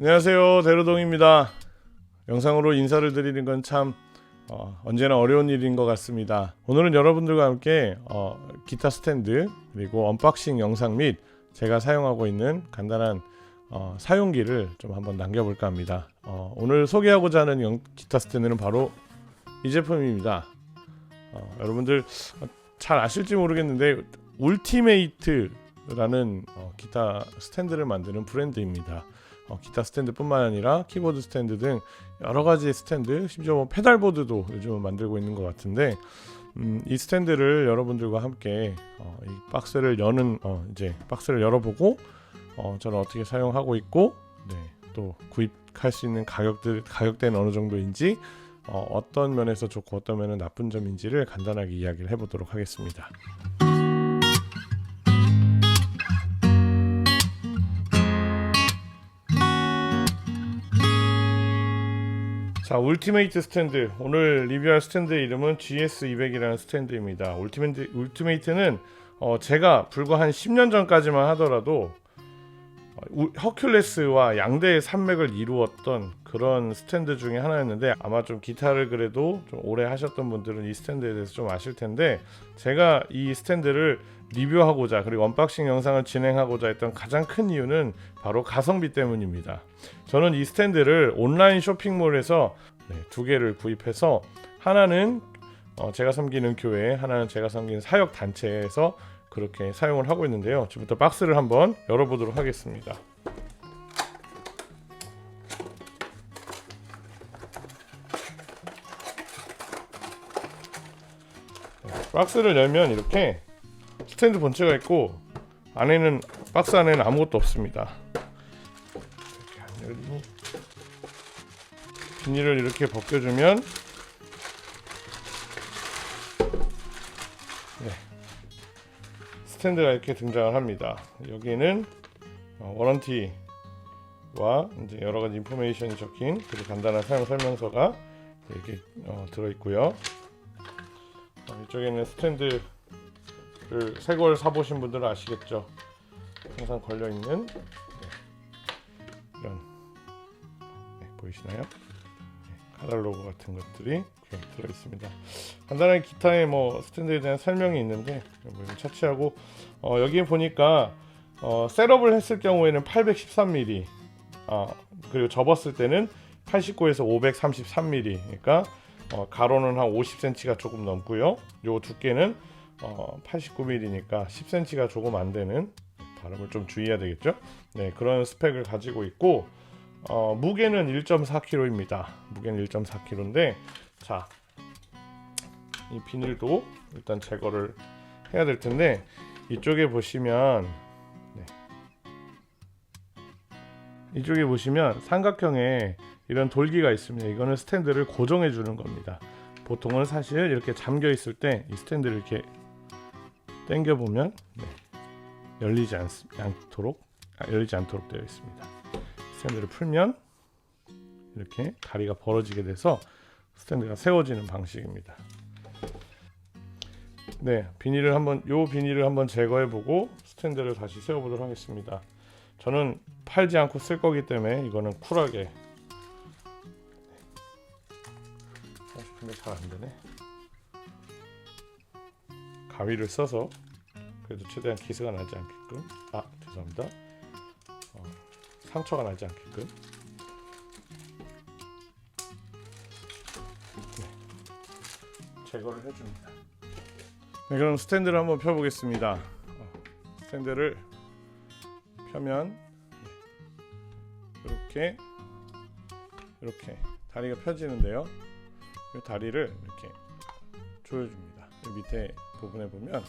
안녕하세요, 대로동입니다. 영상으로 인사를 드리는 건 참 언제나 어려운 일인 것 같습니다. 오늘은 여러분들과 함께 기타 스탠드 그리고 언박싱 영상 및 제가 사용하고 있는 간단한 사용기를 좀 한번 남겨볼까 합니다. 오늘 소개하고자 하는 기타 스탠드는 바로 이 제품입니다. 여러분들 잘 아실지 모르겠는데 울티메이트라는 기타 스탠드를 만드는 브랜드입니다. 기타 스탠드 뿐만 아니라 키보드 스탠드 등 여러가지 스탠드, 심지어 뭐 페달보드도 요즘은 만들고 있는 것 같은데 이 스탠드를 여러분들과 함께 이 박스를 이제 박스를 열어보고 저는 어떻게 사용하고 있고 또 구입할 수 있는 가격대는 어느 정도인지 어떤 면에서 좋고 어떤 면은 나쁜 점인지를 간단하게 이야기를 해보도록 하겠습니다. 자, 울티메이트 스탠드. 오늘 리뷰할 스탠드의 이름은 GS200이라는 스탠드입니다. 울티메이트는 제가 불과 한 10년 전까지만 하더라도 허큘레스와 양대의 산맥을 이루었던 그런 스탠드 중에 하나였는데, 아마 좀 기타를 그래도 좀 오래 하셨던 분들은 이 스탠드에 대해서 좀 아실 텐데, 제가 이 스탠드를 리뷰하고자 그리고 언박싱 영상을 진행하고자 했던 가장 큰 이유는 바로 가성비 때문입니다. 저는 이 스탠드를 온라인 쇼핑몰에서 두 개를 구입해서, 하나는 제가 섬기는 교회, 하나는 제가 섬기는 사역 단체에서 그렇게 사용을 하고 있는데요. 지금부터 박스를 한번 열어보도록 하겠습니다. 박스를 열면 이렇게 스탠드 본체가 있고, 박스 안에는 아무것도 없습니다. 이렇게 안 열리니 비닐을 이렇게 벗겨주면 스탠드가 이렇게 등장을 합니다. 여기에는 워런티와 이제 여러 가지 인포메이션이 적힌 그리고 간단한 사용 설명서가 이렇게 들어있고요. 이쪽에는 스탠드를 새 걸 사보신 분들은 아시겠죠. 항상 걸려있는 이런 보이시나요? 카탈로그 같은 것들이 들어있습니다. 간단하게 기타의 스탠드에 대한 설명이 있는데 차치하고 여기에 보니까 셋업을 했을 경우에는 813mm 그리고 접었을 때는 89에서 533mm, 그러니까 가로는 한 50cm가 조금 넘고요. 요 두께는 89mm니까 10cm가 조금 안 되는, 발음을 좀 주의해야 되겠죠. 그런 스펙을 가지고 있고, 무게는 1.4kg입니다. 무게는 1.4kg인데, 자, 이 비닐도 일단 제거를 해야 될 텐데, 이쪽에 보시면 삼각형에 이런 돌기가 있습니다. 이거는 스탠드를 고정해 주는 겁니다. 보통은 사실 이렇게 잠겨 있을 때 이 스탠드를 이렇게 당겨 보면 열리지 않도록 되어 있습니다. 스탠드를 풀면 이렇게 다리가 벌어지게 돼서 스탠드가 세워지는 방식입니다. 비닐을 한번 제거해보고 스탠드를 다시 세워보도록 하겠습니다. 저는 팔지 않고 쓸 거기 때문에 이거는 쿨하게, 근데 잘 안 되네. 가위를 써서 그래도 최대한 기스가 나지 않게끔, 죄송합니다. 상처가 나지 않게끔 제거를 해줍니다. 그럼 스탠드를 한번 펴보겠습니다. 스탠드를 펴면 이렇게 다리가 펴지는데요. 이 다리를 이렇게 조여줍니다. 밑에 부분에 보면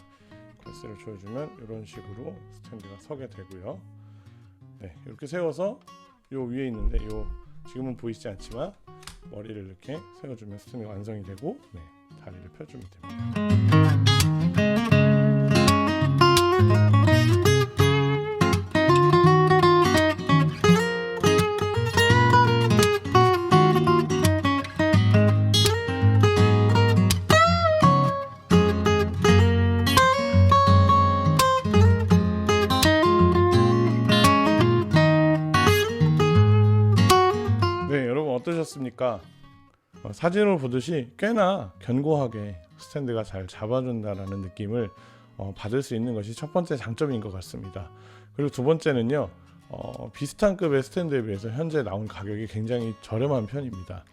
글씨를 조여주면 이런 식으로 스탠드가 서게 되고요. 이렇게 세워서 요 위에 있는데, 지금은 보이지 않지만 머리를 이렇게 세워주면 스탠드가 완성이 되고, 다리를 펴주면 됩니다. 어떠셨습니까? 사진을 보듯이 꽤나 견고하게 스탠드가 잘 잡아준다라는 느낌을 받을 수 있는 것이 첫 번째 장점인 것 같습니다. 그리고 두 번째는요, 비슷한 급의 스탠드에 비해서 현재 나온 가격이 굉장히 저렴한 편입니다.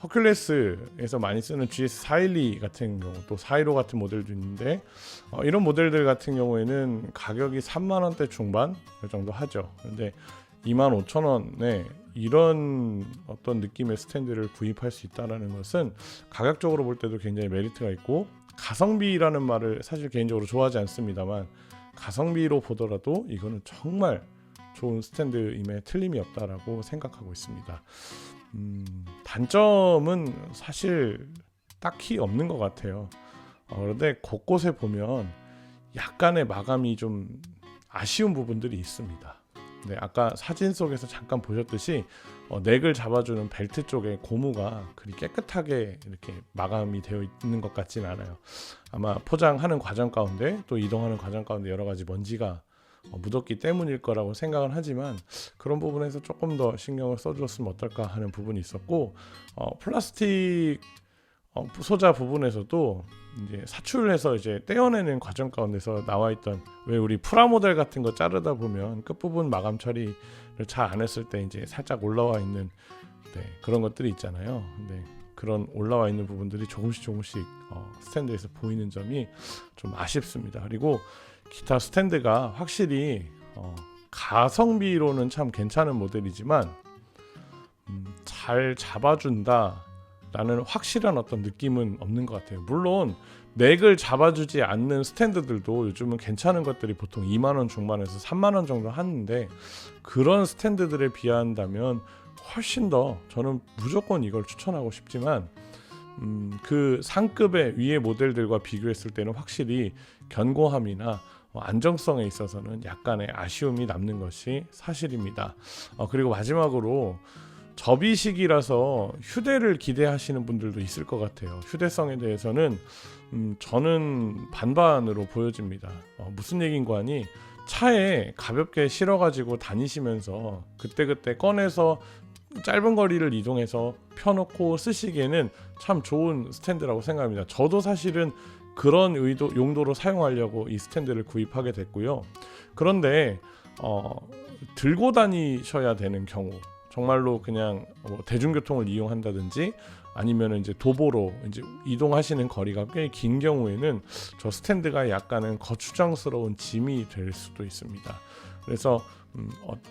허큘레스에서 많이 쓰는 GS412 같은 경우, 또 415 같은 모델도 있는데 이런 모델들 같은 경우에는 가격이 3만원대 중반 정도 하죠. 근데 25,000원에 이런 어떤 느낌의 스탠드를 구입할 수 있다는 것은 가격적으로 볼 때도 굉장히 메리트가 있고, 가성비라는 말을 사실 개인적으로 좋아하지 않습니다만 가성비로 보더라도 이거는 정말 좋은 스탠드임에 틀림이 없다라고 생각하고 있습니다. 단점은 사실 딱히 없는 것 같아요. 그런데 곳곳에 보면 약간의 마감이 좀 아쉬운 부분들이 있습니다. 네, 아까 사진 속에서 잠깐 보셨듯이 넥을 잡아주는 벨트 쪽에 고무가 그리 깨끗하게 이렇게 마감이 되어 있는 것 같지는 않아요. 아마 포장하는 과정 가운데 또 이동하는 과정 가운데 여러 가지 먼지가 묻었기 때문일 거라고 생각은 하지만, 그런 부분에서 조금 더 신경을 써줬으면 어떨까 하는 부분이 있었고, 플라스틱 소자 부분에서도 이제 사출해서 이제 떼어내는 과정 가운데서 나와 있던, 왜 우리 프라모델 같은 거 자르다 보면 끝부분 마감 처리를 잘 안 했을 때 이제 살짝 올라와 있는 그런 것들이 있잖아요. 근데 그런 올라와 있는 부분들이 조금씩 스탠드에서 보이는 점이 좀 아쉽습니다. 그리고 기타 스탠드가 확실히 가성비로는 참 괜찮은 모델이지만 잘 잡아준다 라는 확실한 어떤 느낌은 없는 것 같아요. 물론 넥을 잡아주지 않는 스탠드들도 요즘은 괜찮은 것들이 보통 2만원 중반에서 3만원 정도 하는데, 그런 스탠드들에 비한다면 훨씬 더 저는 무조건 이걸 추천하고 싶지만, 그 상급의 위의 모델들과 비교했을 때는 확실히 견고함이나 안정성에 있어서는 약간의 아쉬움이 남는 것이 사실입니다. 그리고 마지막으로 접이식이라서 휴대를 기대하시는 분들도 있을 것 같아요. 휴대성에 대해서는 저는 반반으로 보여집니다. 무슨 얘기인가 하니, 차에 가볍게 실어가지고 다니시면서 그때그때 꺼내서 짧은 거리를 이동해서 펴놓고 쓰시기에는 참 좋은 스탠드라고 생각합니다. 저도 사실은 그런 용도로 사용하려고 이 스탠드를 구입하게 됐고요. 그런데 들고 다니셔야 되는 경우, 정말로 그냥 대중교통을 이용한다든지 아니면 이제 도보로 이제 이동하시는 거리가 꽤 긴 경우에는 저 스탠드가 약간은 거추장스러운 짐이 될 수도 있습니다. 그래서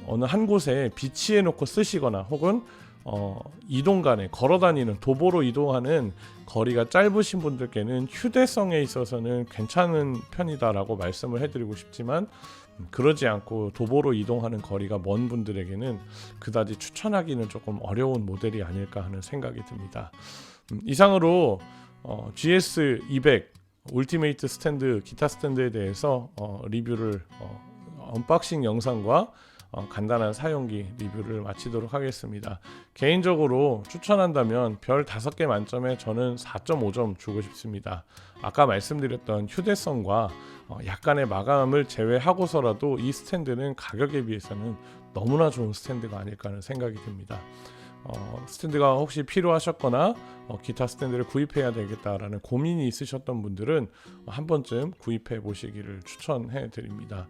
어느 한 곳에 비치해 놓고 쓰시거나, 혹은 이동간에 걸어다니는, 도보로 이동하는 거리가 짧으신 분들께는 휴대성에 있어서는 괜찮은 편이다라고 말씀을 해드리고 싶지만, 그러지 않고 도보로 이동하는 거리가 먼 분들에게는 그다지 추천하기는 조금 어려운 모델이 아닐까 하는 생각이 듭니다. 이상으로 GS200 울티메이트 스탠드, 기타 스탠드에 대해서 리뷰를 언박싱 영상과 간단한 사용기 리뷰를 마치도록 하겠습니다. 개인적으로 추천한다면 별 5개 만점에 저는 4.5점 주고 싶습니다. 아까 말씀드렸던 휴대성과 약간의 마감을 제외하고서라도 이 스탠드는 가격에 비해서는 너무나 좋은 스탠드가 아닐까 하는 생각이 듭니다. 스탠드가 혹시 필요하셨거나 기타 스탠드를 구입해야 되겠다라는 고민이 있으셨던 분들은 한 번쯤 구입해 보시기를 추천해 드립니다.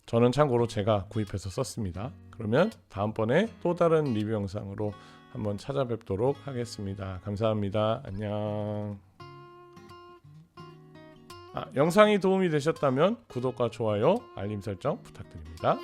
저는 참고로 제가 구입해서 썼습니다. 그러면 다음번에 또 다른 리뷰 영상으로 한번 찾아뵙도록 하겠습니다. 감사합니다. 안녕. 영상이 도움이 되셨다면 구독과 좋아요, 알림 설정 부탁드립니다.